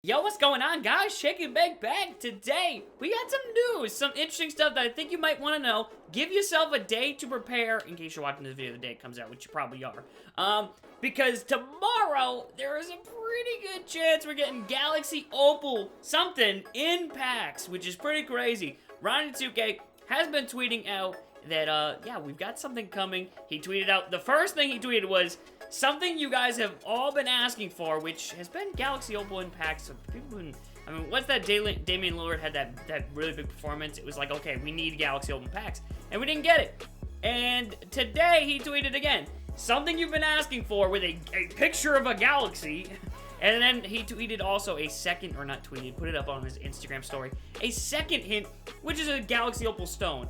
Yo, what's going on, guys? Shake and Bake back. Today, we got some news, some interesting stuff that I think you might want to know. Give yourself a day to prepare, in case you're watching this video the day it comes out, which you probably are. Because tomorrow, there is a pretty good chance we're getting Galaxy Opal something in packs, which is pretty crazy. Ronnie2K has been tweeting out that, yeah, we've got something coming. He tweeted out, the first thing he tweeted was, something you guys have all been asking for, which has been Galaxy Opal in packs. So people been, I mean, once that Damian Lillard had that really big performance, it was like, okay, we need Galaxy Opal packs, and we didn't get it. And today he tweeted again, something you've been asking for with a picture of a galaxy. And then he tweeted also a second, or not tweeted, put it up on his Instagram story, a second hint, which is a Galaxy Opal Stone.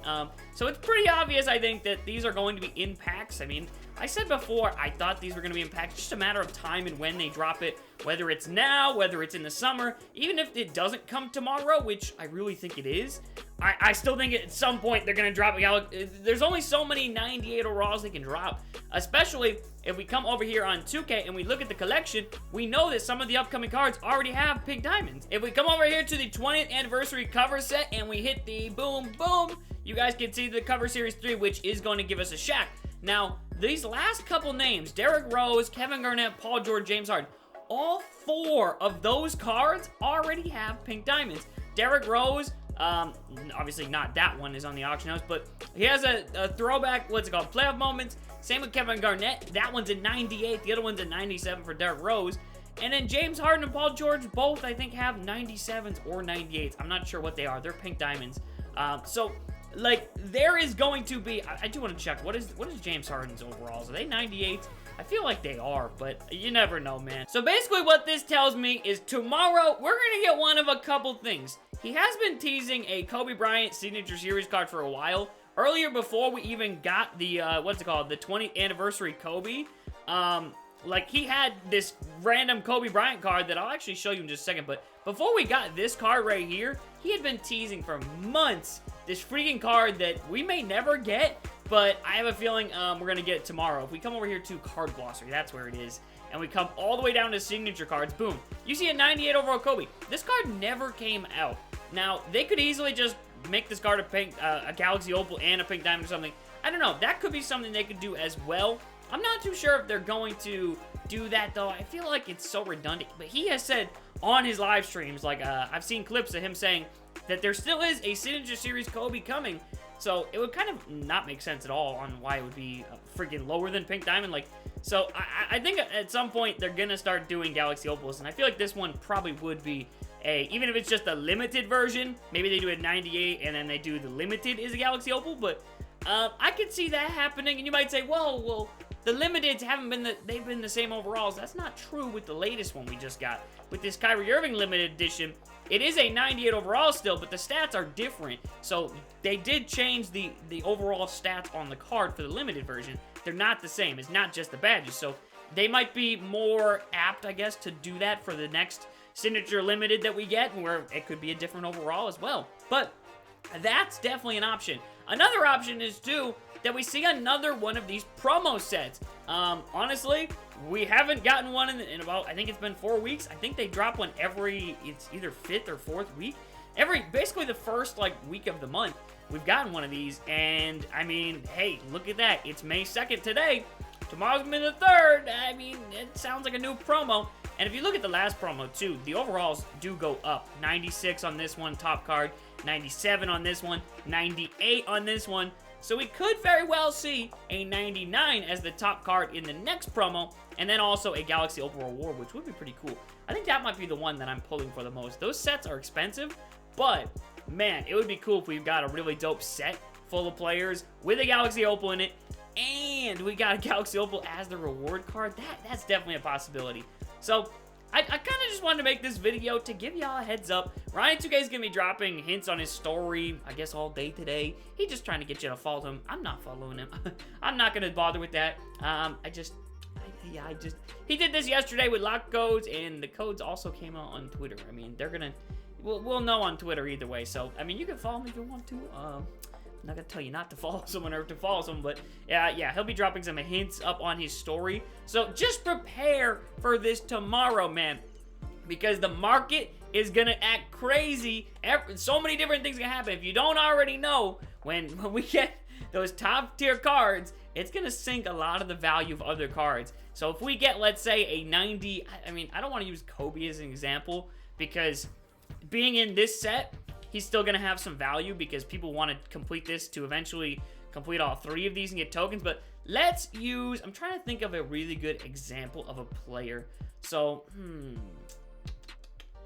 So it's pretty obvious, I think, that these are going to be in packs. I mean, I said before, I thought these were going to be in packs, just a matter of time and when they drop it, whether it's now, whether it's in the summer, even if it doesn't come tomorrow, which I really think it is. I still think at some point they're going to drop a Galaxy. There's only so many 98 overalls they can drop, especially if we come over here on 2K and we look at the collection, we know that some of the upcoming cards already have pink diamonds. If we come over here to the 20th anniversary cover set and we hit the boom, boom, you guys can see the cover series 3, which is going to give us a Shaq. Now, these last couple names, Derrick Rose, Kevin Garnett, Paul George, James Harden, all 4 of those cards already have pink diamonds. Derrick Rose, obviously not that one is on the auction house, but he has a throwback, what's it called, playoff moments. Same with Kevin Garnett. That one's a 98. The other one's a 97 for Derrick Rose. And then James Harden and Paul George both, I think, have 97s or 98s. I'm not sure what they are. They're pink diamonds. So, like, there is going to be... I do want to check. What is James Harden's overalls? Are they 98s? I feel like they are, but you never know, man. So basically what this tells me is tomorrow, we're going to get one of a couple things. He has been teasing a Kobe Bryant Signature Series card for a while. Earlier, before we even got the, what's it called, the 20th anniversary Kobe, like, he had this random Kobe Bryant card that I'll actually show you in just a second, but before we got this card right here, he had been teasing for months this freaking card that we may never get, but I have a feeling we're going to get it tomorrow. If we come over here to Card Glossary, that's where it is, and we come all the way down to Signature Cards, boom, you see a 98 overall Kobe. This card never came out. Now, they could easily just make this card a pink, a Galaxy Opal and a pink diamond or something. I don't know. That could be something they could do as well. I'm not too sure if they're going to do that, though. I feel like it's so redundant. But he has said on his live streams, like, I've seen clips of him saying that there still is a Signature Series Kobe coming. So it would kind of not make sense at all on why it would be freaking lower than pink diamond. Like, so I think at some point they're going to start doing Galaxy Opals. And I feel like this one probably would be even if it's just a limited version, maybe they do a 98 and then they do the limited is a Galaxy Opal, but I could see that happening. And you might say, well, the limiteds haven't been they've been the same overalls. That's not true with the latest one we just got. With this Kyrie Irving limited edition, it is a 98 overall still, but the stats are different. So they did change the overall stats on the card for the limited version. They're not the same. It's not just the badges. So they might be more apt, I guess, to do that for the next Signature Limited that we get, where it could be a different overall as well. But that's definitely an option. Another option is, too, that we see another one of these promo sets. Honestly, we haven't gotten one in about, I think it's been 4 weeks. I think they drop one it's either 5th or 4th week. Basically the first, like, week of the month, we've gotten one of these. And, I mean, hey, look at that. It's May 2nd today. Tomorrow's gonna be the 3rd. I mean, it sounds like a new promo. And if you look at the last promo, too, the overalls do go up. 96 on this one, top card. 97 on this one. 98 on this one. So we could very well see a 99 as the top card in the next promo. And then also a Galaxy Opal Reward, which would be pretty cool. I think that might be the one that I'm pulling for the most. Those sets are expensive, but, man, it would be cool if we got a really dope set full of players with a Galaxy Opal in it. And we got a Galaxy Opal as the reward card. That's definitely a possibility. So, I kind of just wanted to make this video to give y'all a heads up. Ronnie2K is going to be dropping hints on his story, I guess, all day today. He's just trying to get you to follow him. I'm not following him. I'm not going to bother with that. He did this yesterday with lock codes, and the codes also came out on Twitter. I mean, they're going to, we'll know on Twitter either way. So, I mean, you can follow me if you want to. I'm not going to tell you not to follow someone or to follow someone, but yeah, he'll be dropping some hints up on his story. So just prepare for this tomorrow, man. because the market is gonna act crazy. So many different things can happen. If you don't already know, when we get those top tier cards, it's gonna sink a lot of the value of other cards. So if we get, let's say, a 90, I mean, I don't want to use Kobe as an example, because being in this set, he's still gonna have some value because people want to complete this to eventually complete all 3 of these and get tokens. But let's use, I'm trying to think of a really good example of a player. So,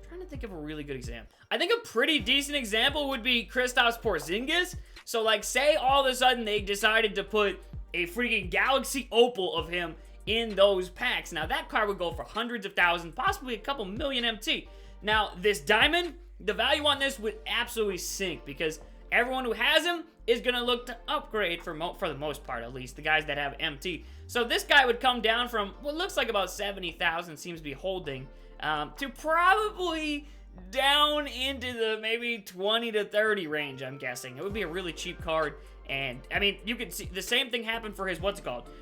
trying to think of a really good example. I think a pretty decent example would be Kristaps Porzingis. So, like, say all of a sudden they decided to put a freaking Galaxy Opal of him in those packs. Now, that card would go for hundreds of thousands, possibly a couple million MT. Now, this diamond, the value on this would absolutely sink because everyone who has him is going to look to upgrade for the most part, at least, the guys that have MT. So this guy would come down from what looks like about 70,000, seems to be holding, to probably down into the maybe 20 to 30 range, I'm guessing. It would be a really cheap card. And, I mean, you can see the same thing happened for his,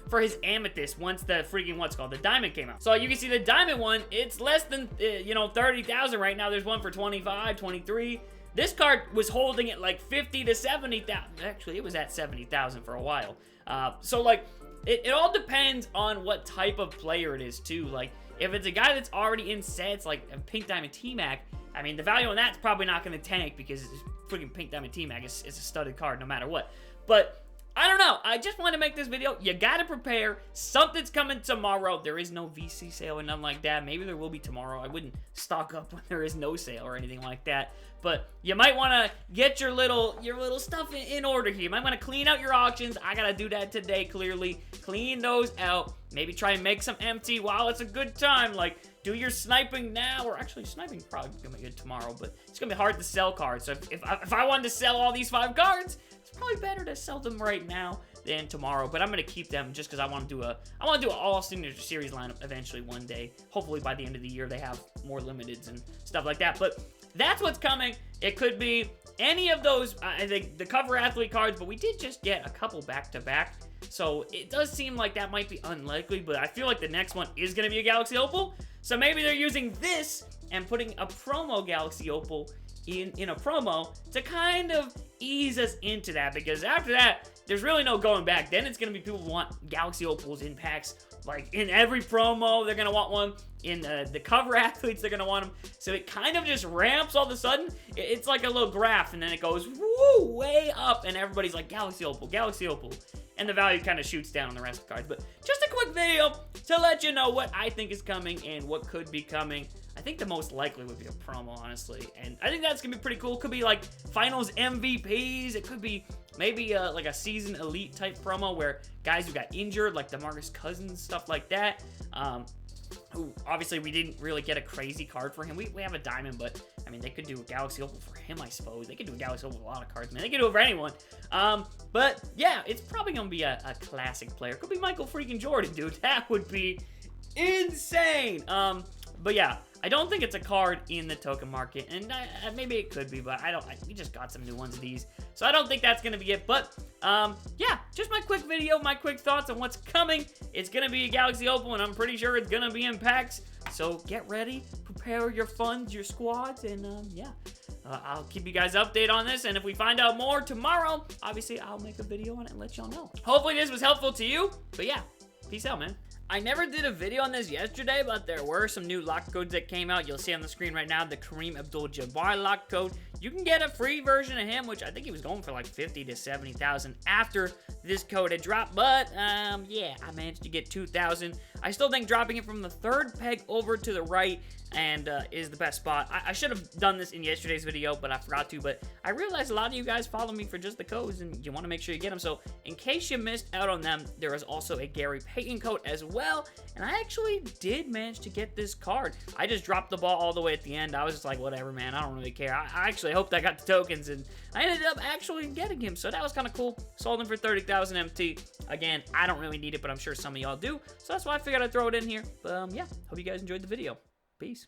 for his Amethyst once the freaking, the Diamond came out. So you can see the Diamond one, it's less than, 30,000 right now. There's one for 25, 23. This card was holding at like 50 to 70,000. Actually, it was at 70,000 for a while. So, like, it all depends on what type of player it is, too. Like, if it's a guy that's already in sets, like a Pink Diamond T-Mac, I mean, the value on that's probably not going to tank because freaking Pink Diamond T-Mac is a studded card no matter what. But I don't know. I just wanted to make this video. You gotta prepare. Something's coming tomorrow. There is no VC sale or nothing like that. Maybe there will be tomorrow. I wouldn't stock up when there is no sale or anything like that. But you might want to get your little stuff in order here. You might want to clean out your auctions. I gotta do that today, clearly. Clean those out. Maybe try and make some MT while it's a good time. Like, do your sniping now, or actually sniping probably gonna be good tomorrow, but it's gonna be hard to sell cards. So if I wanted to sell all these 5 cards, it's probably better to sell them right now than tomorrow. But I'm gonna keep them just because I want to do an all signature series lineup eventually one day. Hopefully by the end of the year they have more limiteds and stuff like that. But that's what's coming. It could be any of those. I think the cover athlete cards, but we did just get a couple back to back. So it does seem like that might be unlikely, but I feel like the next one is going to be a Galaxy Opal. So maybe they're using this and putting a promo Galaxy Opal in a promo to kind of ease us into that, because after that, there's really no going back. Then it's going to be people who want Galaxy Opals in packs. Like, in every promo, they're going to want one. In the cover athletes, they're going to want them. So it kind of just ramps all of a sudden. It's like a little graph, and then it goes woo, way up, and everybody's like, Galaxy Opal, Galaxy Opal. And the value kind of shoots down on the rest of the cards. But just a quick video to let you know what I think is coming and what could be coming. I think the most likely would be a promo, honestly. And I think that's going to be pretty cool. It could be like finals MVPs. It could be maybe like a season elite type promo where guys who got injured, like DeMarcus Cousins, stuff like that. Who obviously we didn't really get a crazy card for him. We have a diamond, but I mean, they could do a Galaxy Opal for him, I suppose. They could do a Galaxy Opal with a lot of cards, man. They could do it for anyone. But yeah, it's probably gonna be a classic player. Could be Michael freaking Jordan, dude. That would be insane. But yeah, I don't think it's a card in the token market, and maybe it could be, but we just got some new ones of these, so I don't think that's gonna be it. But yeah, just my quick video, my quick thoughts on what's coming. It's gonna be a Galaxy Opal, and I'm pretty sure it's gonna be in packs. So get ready, prepare your funds, your squads, and yeah. I'll keep you guys updated on this, and if we find out more tomorrow, obviously I'll make a video on it and let y'all know. Hopefully this was helpful to you, but yeah, peace out, man. I never did a video on this yesterday, but there were some new lock codes that came out. You'll see on the screen right now the Kareem Abdul-Jabbar lock code. You can get a free version of him, which I think he was going for like 50 to 70,000 after this code had dropped. But yeah, I managed to get 2,000. I still think dropping it from the 3rd peg over to the right and is the best spot. I should have done this in yesterday's video, but I forgot to. But I realized a lot of you guys follow me for just the codes, and you want to make sure you get them. So in case you missed out on them, there is also a Gary Payton code as well. And I actually did manage to get this card. I just dropped the ball all the way at the end. I was just like, whatever, man. I don't really care. I actually hoped I got the tokens, and I ended up actually getting him. So that was kind of cool. Sold him for 30,000 MT. Again, I don't really need it, but I'm sure some of y'all do. So that's why I figured I'd throw it in here. But yeah, hope you guys enjoyed the video. Peace.